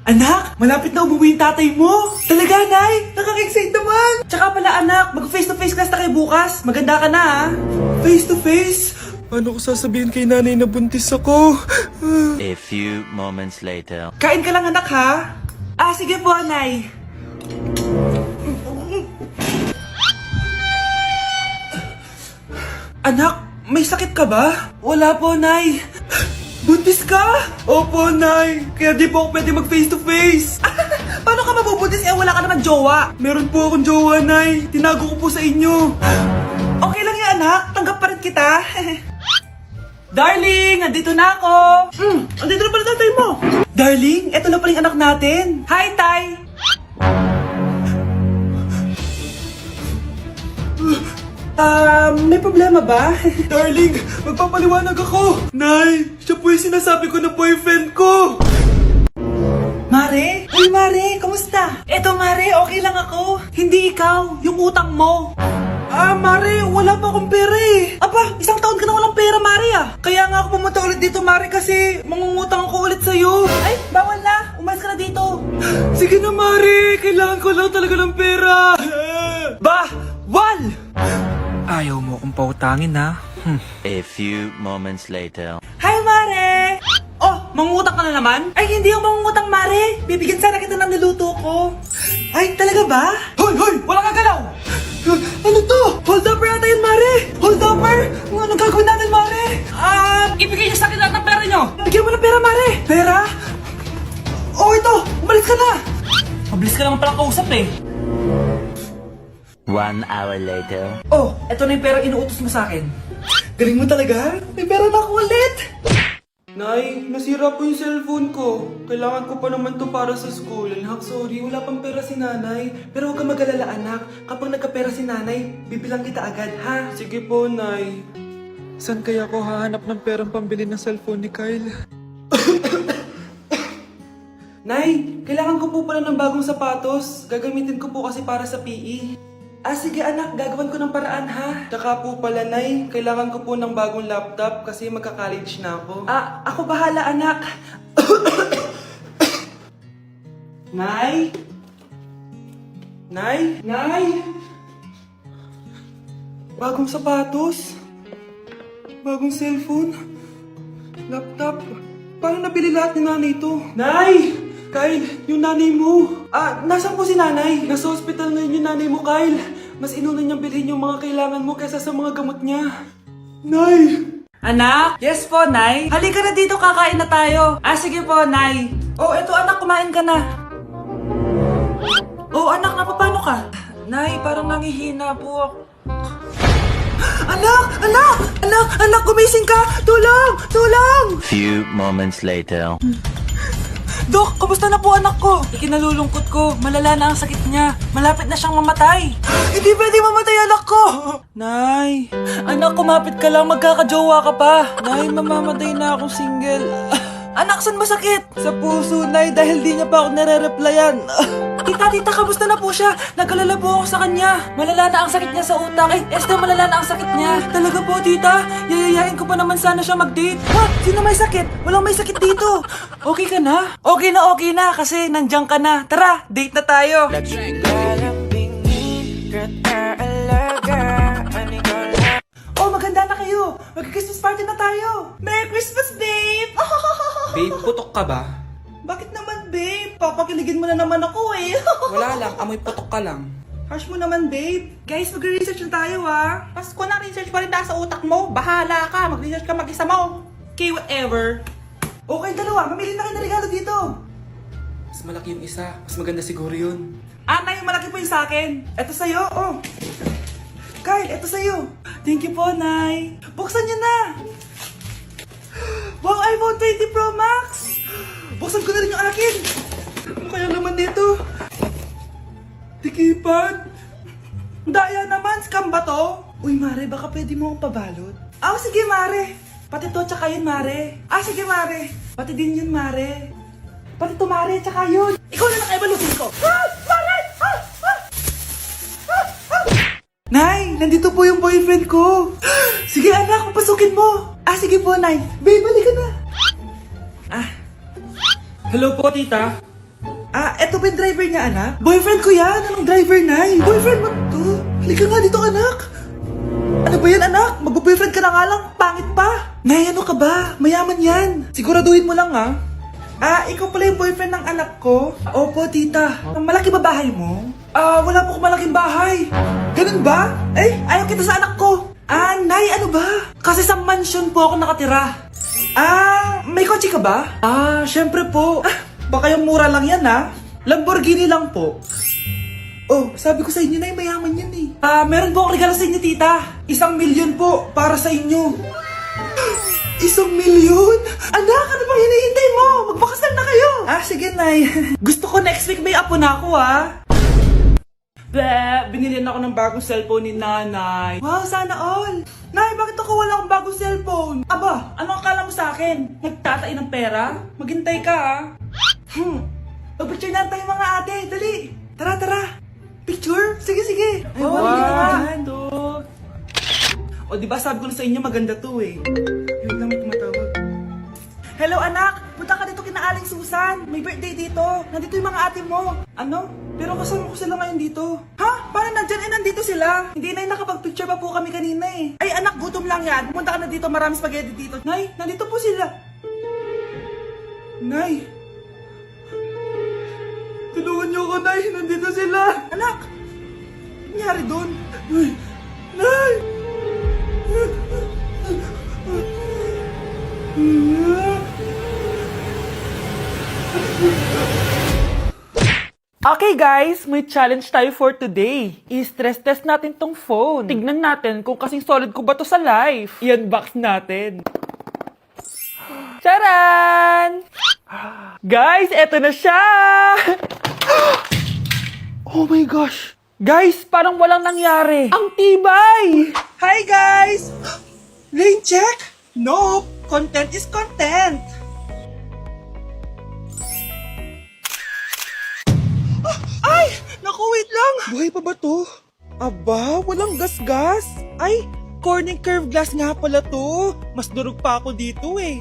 Anak, malapit na umuwi yung tatay mo. Talaga, Nay? Nakaka-excite naman. Tsaka pala, anak, mag-face-to-face class na kayo bukas. Maganda ka na, ha? Face-to-face? Paano ko sasabihin kay nanay na buntis ako? A few moments later. Kain ka lang, anak, ha? Sige po, Nay. Anak, may sakit ka ba? Wala po, Nay. Buntis ka? Opo, Nay. Kaya di po ako pwede mag-face-to-face. Paano ka mabubuntis wala ka naman jowa? Meron po akong jowa, Nay. Tinago ko po sa inyo. Okay lang yan, anak. Tanggap pa rin kita. Darling, andito na ako. Andito na pala tatay mo. Darling, eto na pala yung anak natin. Hi, Tay. May problema ba? Darling, magpapaliwanag ako. Nay, siya po yung sinasabi ko na boyfriend ko. Mare? Uy, Mare, kamusta? Eto, Mare, okay lang ako. Hindi ikaw, yung utang mo. Mare, wala pa akong pera eh. Aba, isang taon ka na walang pera, Mare Kaya nga ako pumunta ulit dito, Mare, kasi mangungutang ako ulit sa'yo. Ay, bawal na. Umalis ka na dito. Sige na, Mare. Kailangan ko lang talaga ng pera. Wal! Ayaw mo akong pautangin, ha? A few moments later. Hi, Mare! Oh, mangungutang ka na naman? Ay, hindi ako mangungutang, Mare. Bibigyan sana kita ng niluto ko. Ay, talaga ba? Hoy! Wala kang galaw! Ano to? Hold upper yata yun, Mare! Hold upper? Anong gagawin natin, Mare? Ibigay niyo sa akin lahat ng pera niyo! Bigyan mo ng pera, Mare! Pera? Oh, ito! Umalis ka na! Mabilis ka naman palang kausap eh. 1 hour later. Oh, eto na yung pera inuutos mo sa akin. Galing mo talaga? May pera na ako ulit! Nay, nasira po yung cellphone ko. Kailangan ko pa naman to para sa school. Anak, sorry, wala pang pera si nanay. Pero huwag kang mag-alala, anak. Kapag nagkapera si nanay, bibilang kita agad, ha? Sige po, Nay. Saan kaya ako hahanap ng perang pambili ng cellphone ni Kyle? Nay, kailangan ko po pala ng bagong sapatos. Gagamitin ko po kasi para sa PE. Sige anak, gagawin ko ng paraan ha. Tsaka po pala, Nay, kailangan ko po ng bagong laptop kasi magka-college na ako. Ako bahala, anak. Nay? Nay? Nay? Bagong sapatos? Bagong cellphone? Laptop? Paano nabili lahat ni nanay ito? Nay! Kyle, yung nanay mo. Nasaan po si nanay? Nasa hospital ngayon yung nanay mo, Kyle. Mas inuna niyang bilhin yung mga kailangan mo kaysa sa mga gamot niya. Nay! Anak? Yes po, Nay. Halika na dito, kakain na tayo. Sige po, Nay. Oh, eto anak, kumain ka na. Oh, anak, napapano ka? Nay, parang nangihina po ako. Anak, gumising ka! Tulong! Few moments later. Dok, kamusta na po anak ko? Ikinalulungkot ko, malala na ang sakit niya. Malapit na siyang mamatay. Hindi pwede mamatay anak ko! Nay, anak, kumapit ka lang, magkakajowa ka pa. Nay, mamamatay na akong single. Anak, saan masakit? Sa puso, Nay, dahil di niya pa ako nare-replyan. Tita, kamusta na po siya? Nag-alala po ako sa kanya. Malala na ang sakit niya sa utak. Esther, malala na ang sakit niya. Talaga po, tita? Yayayain ko pa naman sana siya mag-date. Sino may sakit? Walang may sakit dito. Okay ka na? Okay na, kasi nandiyan ka na. Tara, date na tayo. Oh, maganda na kayo. Mag-Christmas party na tayo. Merry Christmas, babe! Babe, putok ka ba? Bakit naman, babe? Papakiligin mo na naman ako eh. Wala lang, amoy putok ka lang. Harsh mo naman, babe. Guys, mag-research na tayo, ha? Pasko na research pa rin nasa utak mo. Bahala ka. Mag-research ka mag-isa mo. Okay, whatever. Okay, dalawa. Mamili na kayo ng regalo dito. Mas malaki yung isa, mas maganda siguro yun. Nay, malaki po yung sa akin. Ito sa'yo, oh. Kyle, ito sa'yo. Thank you po, Nay. Buksan niyo na. Wow, iPhone 20 Pro Max. Buksan ko na rin yung akin. Ano kaya naman dito? Tikipad. Daya naman, scam ba to? Uy, Mare, baka pwede mo akong pabalot. Sige, Mare. Pati to, tsaka yun, Mare. Sige, Mare. Pati din yun, Mare. Pati to, Mare, tsaka yun. Ikaw na nakaibalutin ko. Mare! Nay, nandito po yung boyfriend ko. Sige, anak, papasukin mo. Sige po, Nay. Babe, balik ka na. Hello po, tita. Eto ba yung driver niya, anak? Boyfriend ko yan! Anong driver, Nay? Boyfriend mo to? Halika nga dito, anak! Ano ba yan, anak? Mag-boyfriend ka na nga lang, pangit pa! Nay, ano ka ba? Mayaman yan! Siguraduhin mo lang, ha? Ikaw pala yung boyfriend ng anak ko? Opo, tita. Malaki ba bahay mo? Wala po akong malaking bahay. Ganun ba? Ayaw kita sa anak ko. Nay, ano ba? Kasi sa mansion po ako nakatira. May kotse ka ba? Syempre po. Baka yung mura lang yan, ha? Lamborghini lang po. Oh, sabi ko sa inyo na mayaman yan eh. Meron po akong regalo sa inyo, tita. 1,000,000 po para sa inyo. 1,000,000? Anak, ano bang hinihintay mo? Magpakasal na kayo. Sige, Nay. Gusto ko next week may apo na ako, Binilihan ako ng bagong cellphone ni Nanay. Wow, sana all. Nay, bakit ako wala akong bagong cellphone? Aba, ano akala mo sa akin? Nagtatain ng pera? Maghintay ka, Pag-picture na tayo mga ate. Dali. Tara. Picture? Sige. Ay, wow. O, diba sabi ko na sa inyo maganda to eh. Yun lang may tumatawag. Hello anak! Punta ka dito kina Aling Susan. May birthday dito. Nandito yung mga ate mo. Ano? Pero kasama ko sila ngayon dito. Ha? Paano nandyan? Nandito sila. Hindi na nakapag-picture pa po kami kanina eh. Ay anak, gutom lang yan. Pumunta ka na dito. Marami spaghetti dito. Nay, nandito po sila. Nay. Tulungan niyo ako, Nay. Nandito sila. Anak! Ano nangyari doon? Nay! Okay guys, may challenge tayo for today. I-stress test natin tong phone. Tignan natin kung kasing solid ko ba to sa life. I-unbox natin. Charan! Guys, eto na siya! Oh my gosh! Guys, parang walang nangyari. Ang tibay! Hi guys! Lane check? Nope! Content is content! Ay! Naku, wait lang! Buhay pa ba to? Aba, walang gas-gas! Ay, corning curved glass nga pala to! Mas durog pa ako dito eh.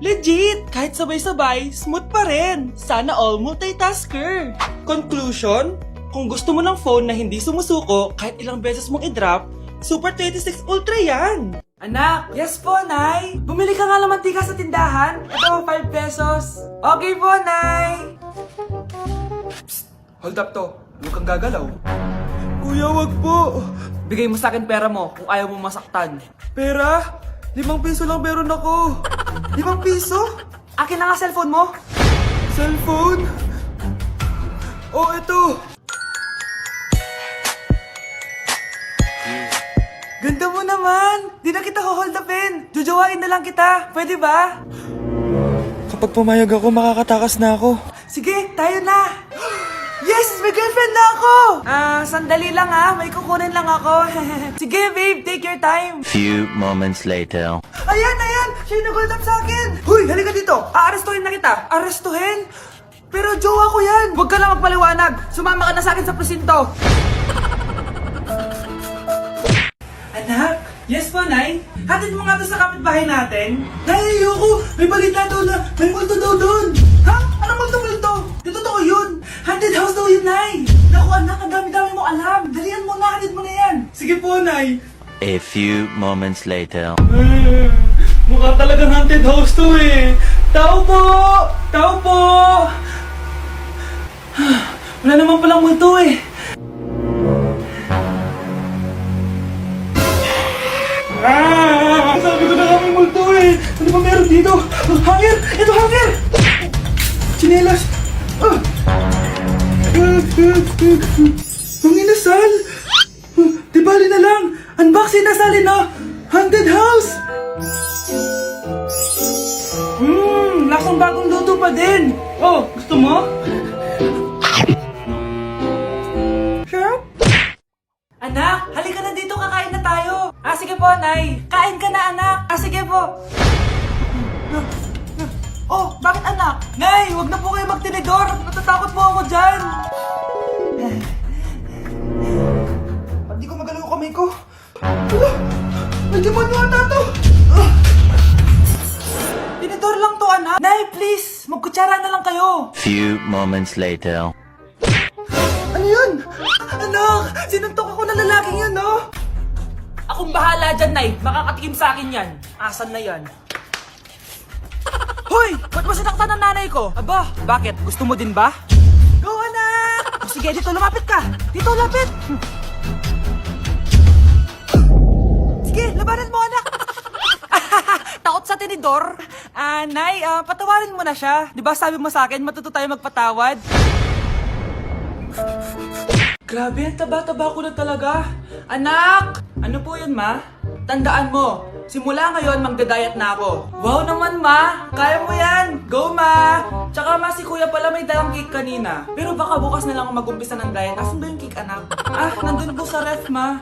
Legit! Kahit sabay-sabay, smooth pa rin. Sana all multitasker. Conclusion? Kung gusto mo ng phone na hindi sumusuko kahit ilang beses mong i-drop, Super 26 Ultra yan! Anak! Yes po, Nay! Bumili ka nga ng mantika sa tindahan. Ito, 5 pesos. Okay po, Nay! Psst! Hold up to. Huwag kang gagalaw. Kuya, wag po. Bigay mo sa akin pera mo kung ayaw mo masaktan. Pera? 5 piso lang meron ako. 5 piso? Akin na nga cellphone mo. Cellphone? Oh, ito. Ganda mo naman. Di na kita hold upin. Jujawain na lang kita. Pwede ba? Kapag pumayag ako, makakatakas na ako. Sige, tayo na. Yes! May girlfriend na ako! Sandali lang may kukunin lang ako. Sige, babe, take your time. Few moments later. Ayan! Siya yung nag-hold up sa akin! Huy, halika dito! Aarestuhin na kita! Arestuhin? Pero jowa ko yan! Huwag ka lang magpaliwanag! Sumama ka na sa akin sa presinto! Anak! Yes po, Nay? Hatid mo nga to sa kapitbahay natin? Nay, ayoko! May balita daw na may multo daw doon! Ha? Anong multo-multo? Di totoo yun! Haunted house daw yun, Nay! Naku, anak, ang dami-dami mo alam! Dalian mo na, hatid mo na yan! Sige po, Nay! A few moments later. Mukha talagang haunted house to eh! Tao po! Tao po! Wala naman palang multo eh! Sabi ko na kami multo eh! Ano ba meron dito? Hangir! Ito hangir! Chinelas! Ang inasal! Di bali na lang! Unboxing na sali na! Haunted house! Lasang bagong luto pa din! Oh, gusto mo? Sure? Anak, halika na dito, kakain na tayo! Sige po, Nay! Kain ka na, anak! Sige po! Oh, bakit anak? Nay, wag na po kayo magtinidor! Natatakot po ako dyan! Ba't di ko magalaw yung kamay ko? May demonyo ata to! please! Magkutsara na lang kayo! Few moments later. Ano yun? Anak! Sinuntok ako ng lalaking yun, no? Akong bahala dyan, Nay. Makakatikim sa akin yan. Asan na yan? Hoy! Ba't mo sinaktan ng nanay ko? Aba, bakit? Gusto mo din ba? Go, anak! O, sige, dito, lumapit ka. Dito, lapit. Sige, labanan mo, anak. Takot sa tinidor? Nay, patawarin mo na siya. Di ba sabi mo sa akin, matuto tayo magpatawad? Grabe, ang taba-taba ko na talaga. Anak! Ano po yun, ma? Tandaan mo, simula ngayon magda-diet na ako. Wow naman, ma! Kaya mo yan! Go, ma! Tsaka ma, si kuya pala may dalang cake kanina. Pero baka bukas na lang ako mag-umpisa ng diet. Asan ba yung cake, anak? Nandun po sa ref, ma.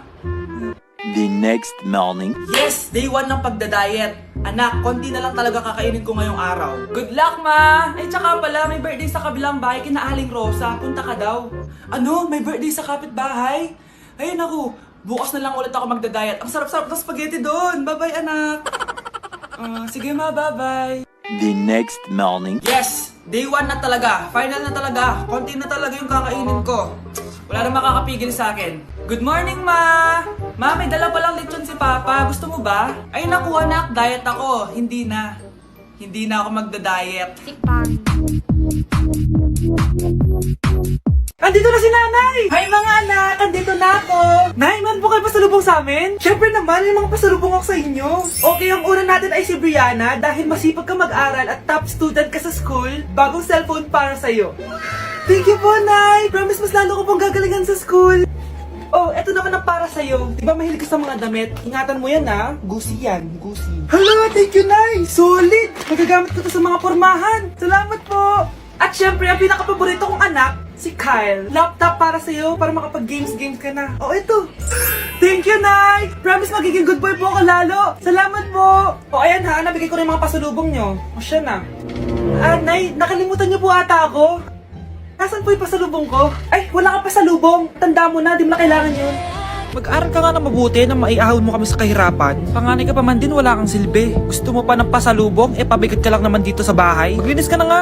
The next morning. Yes! Day 1 ng pagda-diet. Anak, konti na lang talaga kakainin ko ngayong araw. Good luck, ma! Ay, tsaka pala, may birthday sa kabilang bahay kina Aling Rosa. Punta ka daw. Ano? May birthday sa kapitbahay? Ayun ako, bukas na lang ulit ako magda-diet. Ang sarap-sarap ng spaghetti doon. Bye-bye, anak. Sige, ma, bye-bye. The next morning. Yes! Day 1 na talaga. Final na talaga. Konti na talaga yung kakainin ko. Wala na makakapigil sa akin. Good morning, ma! Ma, may dala palang lechon si Papa. Gusto mo ba? Ay, naku, anak. Diet ako. Hindi na. Hindi na ako magda-diet. Andito na si Nanay! Hi mga anak! Andito na ako! Nay, man po kayo pasalubong sa amin? Siyempre naman, may mga pasalubong ako sa inyo. Okay, ang una natin ay si Brianna dahil masipag ka mag-aral at top student ka sa school, bagong cellphone para sa'yo. Thank you po, Nay! Promise mas lalo ko pong gagalingan sa school. Oh, eto naman ang para sa'yo. Di ba mahilig ka sa mga damit? Ingatan mo yan, ha? Gucci yan, Gucci. Hala, thank you, Nay! Solid! Magagamit ko to sa mga pormahan. Salamat po! At syempre, ang pinaka-paborito kong anak, si Kyle. Laptop para sa'yo, para makapag-games ka na. Oh, ito. Thank you, Nay! Promise magiging good boy po ako lalo. Salamat po! O, ayan ha, nabigay ko na yung mga pasalubong nyo. O, siya na. Nay, nakalimutan niyo po ata ako. Nasaan po yung pasalubong ko? Ay, wala kang pasalubong. Tanda mo na, di mo na kailangan yun. Mag-aral ka nga na mabuti na maiahon mo kami sa kahirapan. Panganay ka pa man din, wala kang silbi. Gusto mo pa ng pasalubong, pabigat ka lang naman dito sa bahay. Maglinis ka na nga.